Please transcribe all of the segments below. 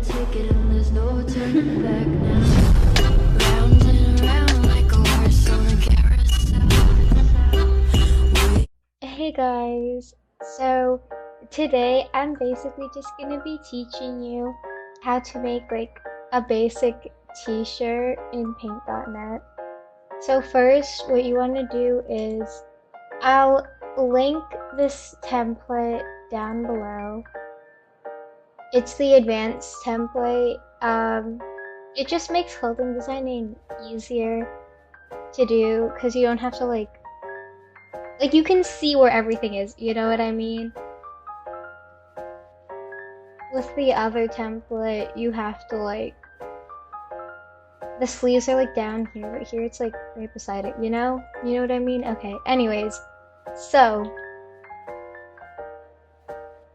ticket and there's no turning back now. Round and round like a horse on a carousel. Hey guys, so today I'm basically just gonna be teaching you how to make like a basic t-shirt in paint.net. So first what you want to do is I'll link this template down below. It's the advanced template. It just makes clothing designing easier to do because you don't have to like you can see where everything is, you know what I mean? With the other template, you have to like, the sleeves are like down here, but here it's like right beside it, you know? You know what I mean? Okay, anyways, so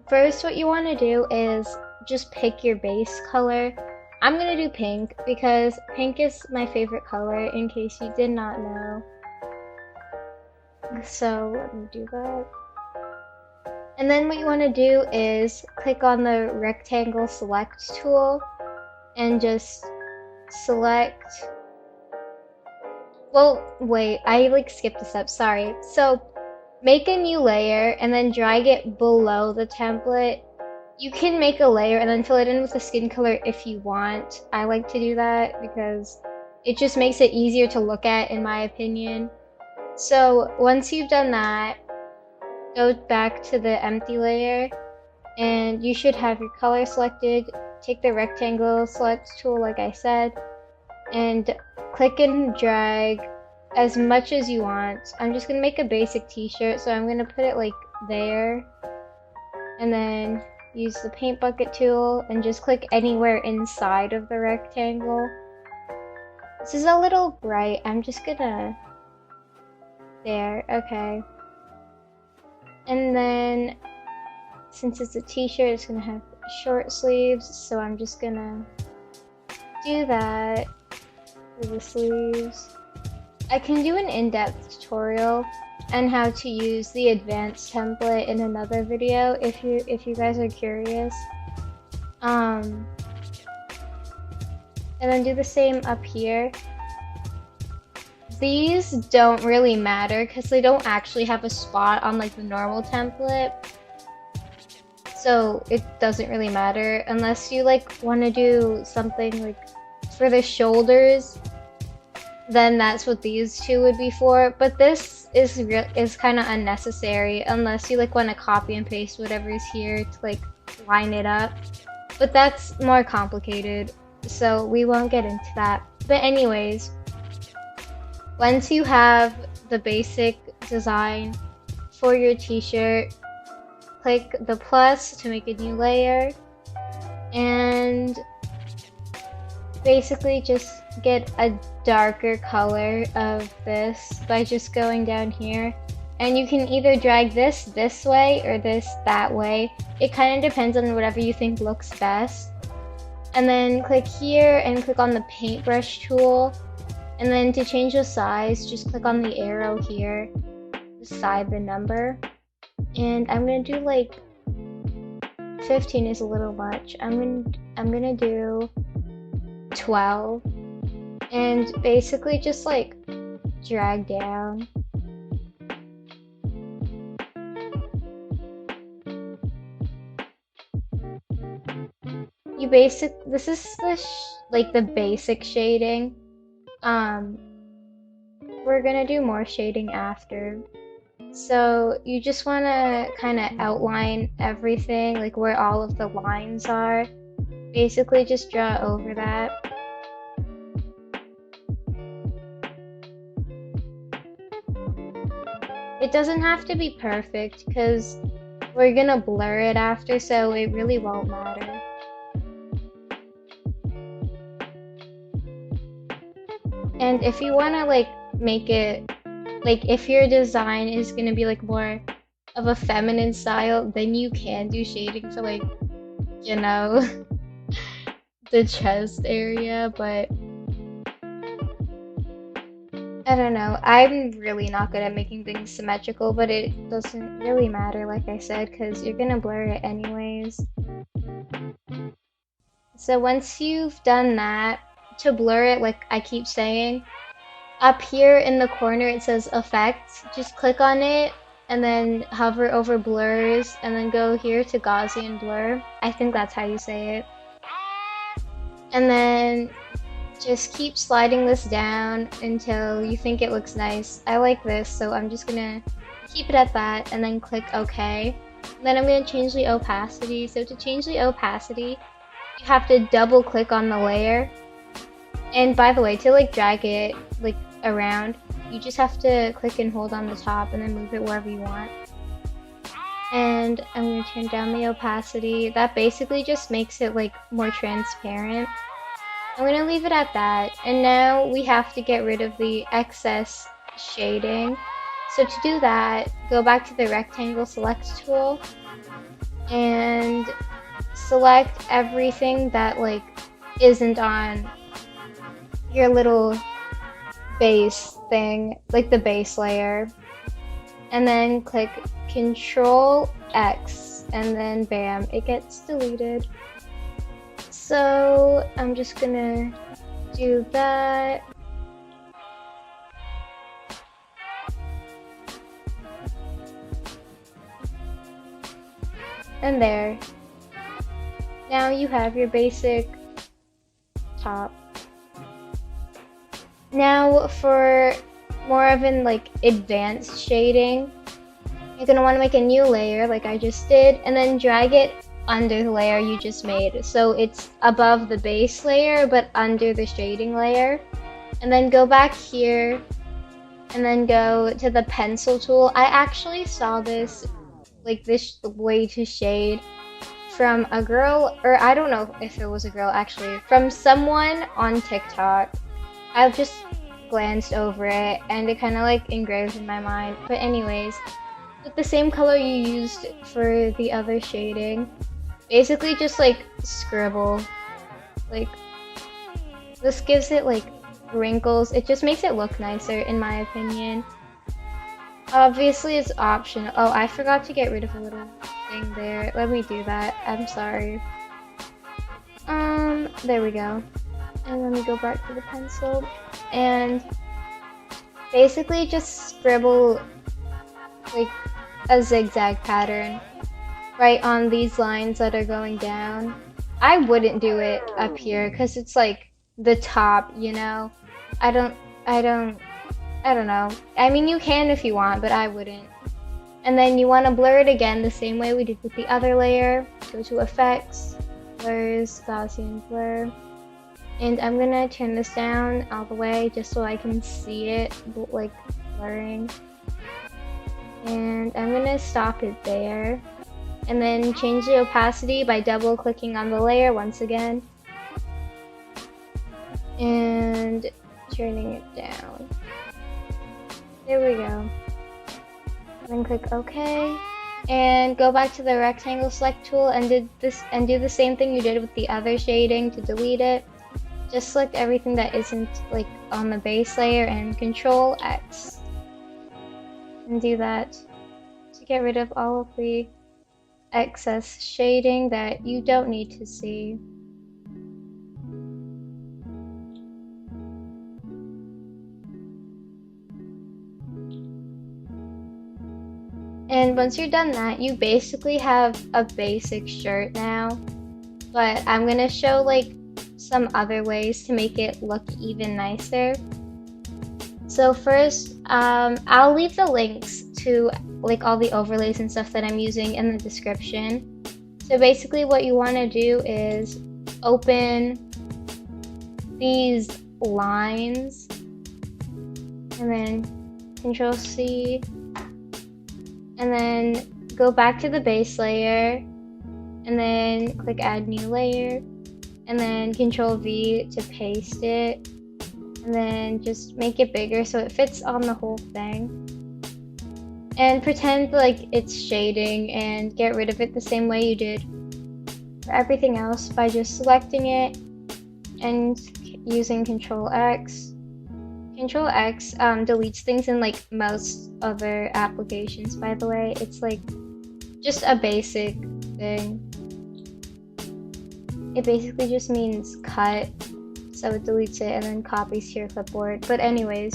first what you want to do is just pick your base color. I'm gonna do pink because pink is my favorite color in case you did not know. So let me do that. And then what you want to do is click on the rectangle select tool and just select, well, wait, I like skipped a step, sorry. So make a new layer and then drag it below the template. You can make a layer and then fill it in with a skin color if you want. I like to do that because it just makes it easier to look at, in my opinion. So once you've done that, go back to the empty layer and you should have your color selected. Take the rectangle select tool like I said and click and drag as much as you want. I'm just gonna make a basic t-shirt, so I'm gonna put it like there and then use the paint bucket tool and just click anywhere inside of the rectangle. This is a little bright. I'm just gonna, there, okay. And then since it's a t-shirt, it's gonna have short sleeves, so I'm just gonna do that for the sleeves. I can do an in-depth tutorial on how to use the advanced template in another video if you guys are curious. And then do the same up here. These don't really matter because they don't actually have a spot on like the normal template. So it doesn't really matter unless you like want to do something like for the shoulders, then that's what these two would be for. But this is kind of unnecessary unless you like want to copy and paste whatever is here to like line it up. But that's more complicated, so we won't get into that. But anyways, once you have the basic design for your t-shirt, click the plus to make a new layer and basically just get a darker color of this by just going down here. And you can either drag this way or this that way. It kind of depends on whatever you think looks best. And then click here and click on the paintbrush tool. And then to change the size, just click on the arrow here beside the number. And I'm gonna do like 15 is a little much. I'm gonna do 12 and basically just like drag down. This is the basic shading. We're gonna do more shading after. So you just want to kind of outline everything, like where all of the lines are. Basically just draw over that. It doesn't have to be perfect because we're gonna blur it after, so it really won't matter. And if you want to like make it like if your design is gonna be like more of a feminine style, then you can do shading for like, you know, the chest area, but I don't know. I'm really not good at making things symmetrical, but it doesn't really matter, like I said, because you're gonna blur it anyways. So once you've done that, to blur it, like I keep saying, up here in the corner it says effects. Just click on it and then hover over blurs and then go here to Gaussian blur. I think that's how you say it. And then just keep sliding this down until you think it looks nice. I like this, so I'm just gonna keep it at that and then click OK. And then I'm gonna change the opacity. So to change the opacity, you have to double click on the layer. And by the way, to like drag it like around, you just have to click and hold on the top and then move it wherever you want. And I'm gonna turn down the opacity. That basically just makes it like more transparent. I'm gonna leave it at that. And now we have to get rid of the excess shading. So to do that, go back to the rectangle select tool and select everything that like isn't on your little base thing, like the base layer, and then click Control X and then bam, it gets deleted. So I'm just gonna do that. And there. Now you have your basic top. Now for more of an like advanced shading, you're gonna want to make a new layer like I just did and then drag it under the layer you just made. So it's above the base layer but under the shading layer. And then go back here and then go to the pencil tool. I actually saw this, like this way to shade from a girl, or I don't know if it was a girl actually, from someone on TikTok. I've just glanced over it and it kind of like engraved in my mind. But anyways, with the same color you used for the other shading, basically just like scribble. Like this gives it like wrinkles. It just makes it look nicer in my opinion. Obviously it's optional. Oh, I forgot to get rid of a little thing there. Let me do that. I'm sorry. There we go. And let me go back to the pencil and basically just scribble like a zigzag pattern right on these lines that are going down. I wouldn't do it up here because it's like the top, you know. I don't know. I mean, you can if you want, but I wouldn't. And then you want to blur it again the same way we did with the other layer. Go to Effects, Blurs, Gaussian Blur. And I'm gonna turn this down all the way just so I can see it like blurring. And I'm gonna stop it there. And then change the opacity by double clicking on the layer once again. And turning it down. There we go. Then click OK. And go back to the rectangle select tool and do the same thing you did with the other shading to delete it. Just select everything that isn't like on the base layer and Control X. And do that to get rid of all of the excess shading that you don't need to see. And once you're done that, you basically have a basic shirt now. But I'm gonna show like some other ways to make it look even nicer. So first, I'll leave the links to like all the overlays and stuff that I'm using in the description. So basically what you want to do is open these lines and then Control C and then go back to the base layer and then click add new layer and then Control V to paste it and then just make it bigger so it fits on the whole thing. And pretend like it's shading and get rid of it the same way you did for everything else by just selecting it and using Control X. Control X deletes things in like most other applications, by the way. It's like just a basic thing. It basically just means cut, so it deletes it and then copies to your clipboard. But anyways,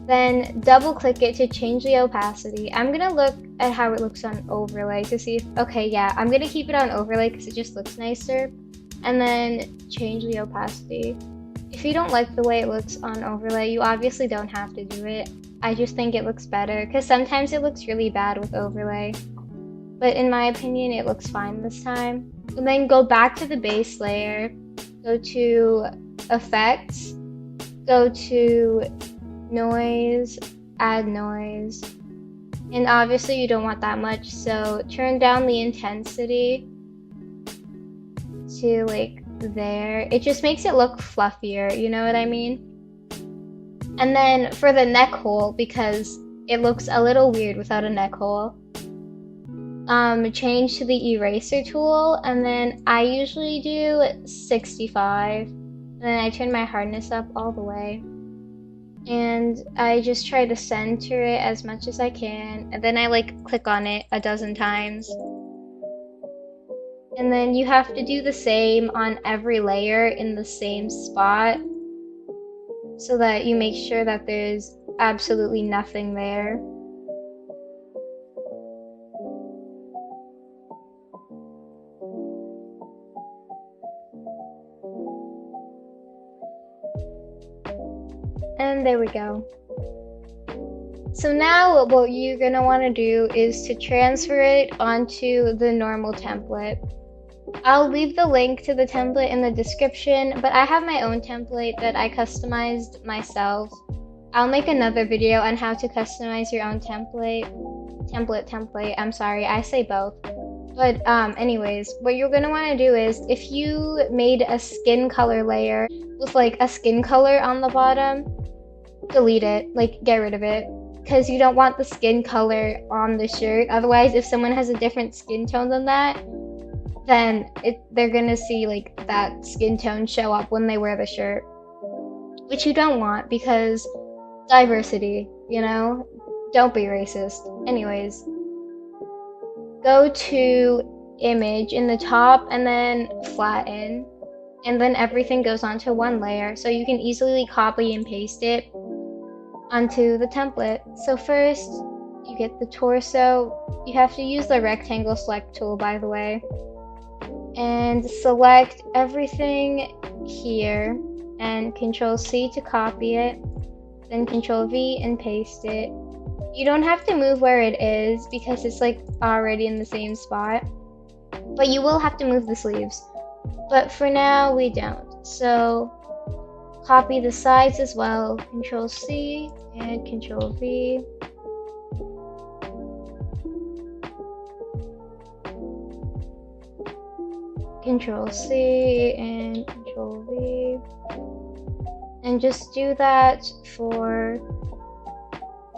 then double click it to change the opacity. I'm gonna look at how it looks on overlay to see if, okay, yeah, I'm gonna keep it on overlay because it just looks nicer. And then change the opacity. If you don't like the way it looks on overlay, you obviously don't have to do it. I just think it looks better because sometimes it looks really bad with overlay. But in my opinion, it looks fine this time. And then go back to the base layer, go to effects, go to noise, add noise. And obviously you don't want that much, so turn down the intensity to like there. It just makes it look fluffier, you know what I mean? And then for the neck hole, because it looks a little weird without a neck hole, change to the eraser tool, and then I usually do 65, and then I turn my hardness up all the way, and I just try to center it as much as I can, and then I like click on it a dozen times. And then you have to do the same on every layer in the same spot so that you make sure that there's absolutely nothing there. And there we go. So now what you're gonna want to do is to transfer it onto the normal template. I'll leave the link to the template in the description, but I have my own template that I customized myself. I'll make another video on how to customize your own template. I'm sorry, I say both. But anyways, what you're gonna want to do is, if you made a skin color layer with like a skin color on the bottom, delete it, like get rid of it, because you don't want the skin color on the shirt. Otherwise, if someone has a different skin tone than that, then they're gonna see like that skin tone show up when they wear the shirt, which you don't want, because diversity, you know? Don't be racist. Anyways, go to image in the top and then flatten, and then everything goes onto one layer, so you can easily copy and paste it onto the template. So first, you get the torso. You have to use the rectangle select tool, by the way, and select everything here, and Control C to copy it, then Control V and paste it. You don't have to move where it is because it's like already in the same spot, but you will have to move the sleeves. But for now, we don't. So copy the sides as well, Control C and Control V. Control C and Control V. And just do that for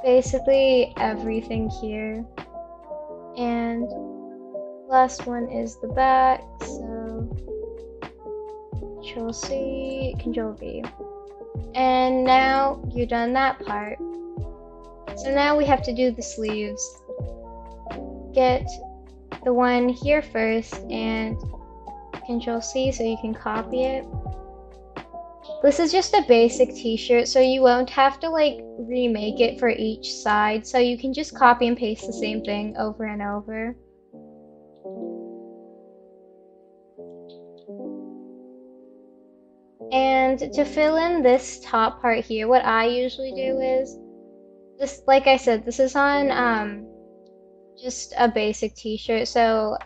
basically everything here. And last one is the back, so Control C, Control V. And now you're done that part. So now we have to do the sleeves. Get the one here first and Control C so you can copy it. This is just a basic t-shirt, so you won't have to like remake it for each side, so you can just copy and paste the same thing over and over. And to fill in this top part here, what I usually do is this, like I said, this is on just a basic t-shirt, so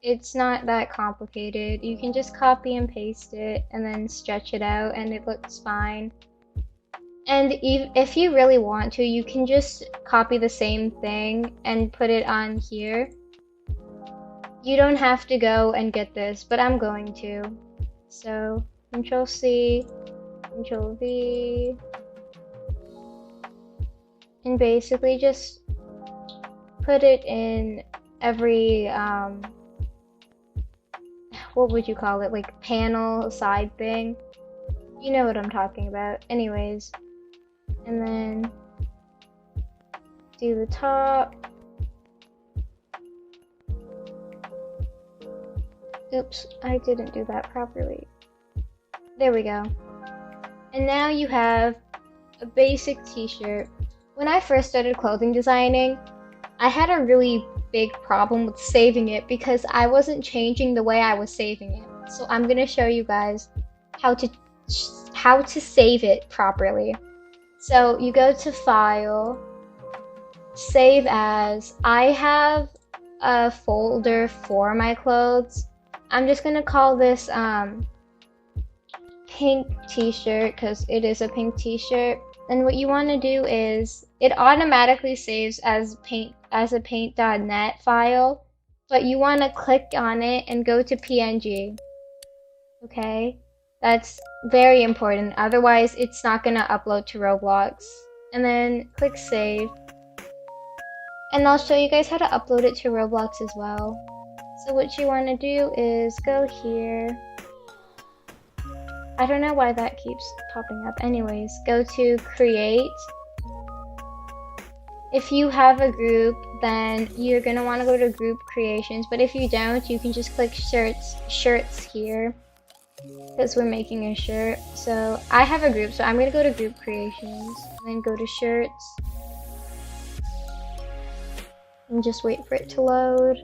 it's not that complicated. You can just copy and paste it and then stretch it out and it looks fine. And if you really want to, you can just copy the same thing and put it on here. You don't have to go and get this, but I'm going to. So Control C, Control V, and basically just put it in every what would you call it, like panel side thing, you know what I'm talking about. Anyways, and then do the top. Oops, I didn't do that properly. There we go. And now you have a basic t-shirt. When I first started clothing designing, I had a really big problem with saving it because I wasn't changing the way I was saving it. So I'm gonna show you guys how to save it properly. So you go to File, Save As. I have a folder for my clothes. I'm just gonna call this pink t-shirt because it is a pink t-shirt. And what you want to do is it automatically saves as a paint.net file, but you want to click on it and go to PNG. Okay, that's very important, otherwise it's not going to upload to Roblox. And then click save, and I'll show you guys how to upload it to Roblox as well. So what you want to do is go here. I don't know why that keeps popping up. Anyways, go to create. If you have a group, then you're gonna want to go to group creations, but if you don't, you can just click shirts here because we're making a shirt. So I have a group, so I'm gonna go to group creations and then go to shirts and just wait for it to load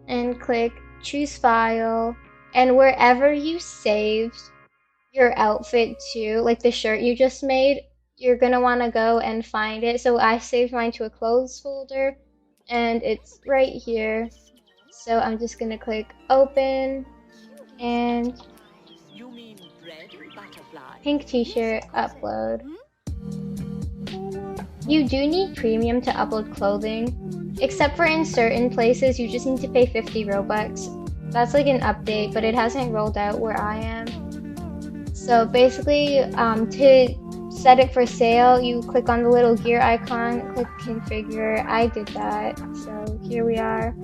and click choose file, and wherever you saved your outfit to, like the shirt you just made, you're gonna want to go and find it. So I saved mine to a clothes folder and it's right here. So I'm just gonna click open and pink t-shirt upload. You do need premium to upload clothing, except for in certain places you just need to pay 50 Robux. That's like an update, but it hasn't rolled out where I am. So basically, to set it for sale, you click on the little gear icon, click configure. I did that, so here we are.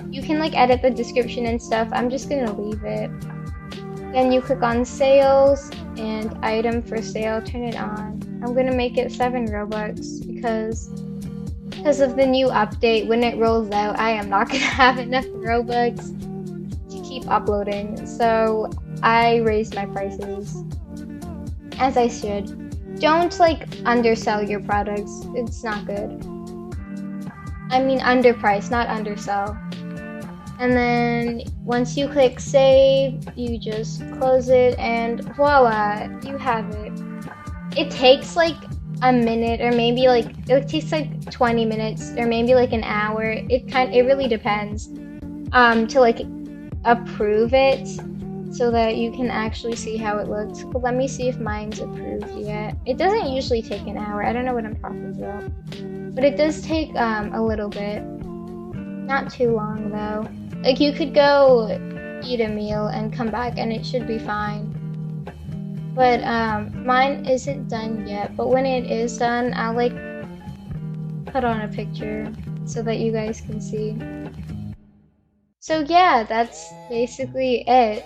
You can like edit the description and stuff. I'm just gonna leave it. Then you click on sales and item for sale, turn it on. I'm gonna make it 7 Robux because of the new update. When it rolls out, I am not gonna have enough Robux to keep uploading. So I raised my prices, as I should. Don't like undersell your products. It's not good. I mean underprice, not undersell. And then once you click save, you just close it and voila, you have it. It takes like a minute, or maybe like it takes like 20 minutes or maybe like an hour. It really depends to like approve it so that you can actually see how it looks. But let me see if mine's approved yet. It doesn't usually take an hour. I don't know what I'm talking about, but it does take a little bit. Not too long though. Like you could go eat a meal and come back and it should be fine. But mine isn't done yet, but when it is done, I'll like put on a picture so that you guys can see. So yeah, that's basically it.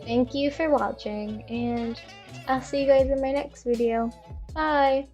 Thank you for watching, and I'll see you guys in my next video. Bye!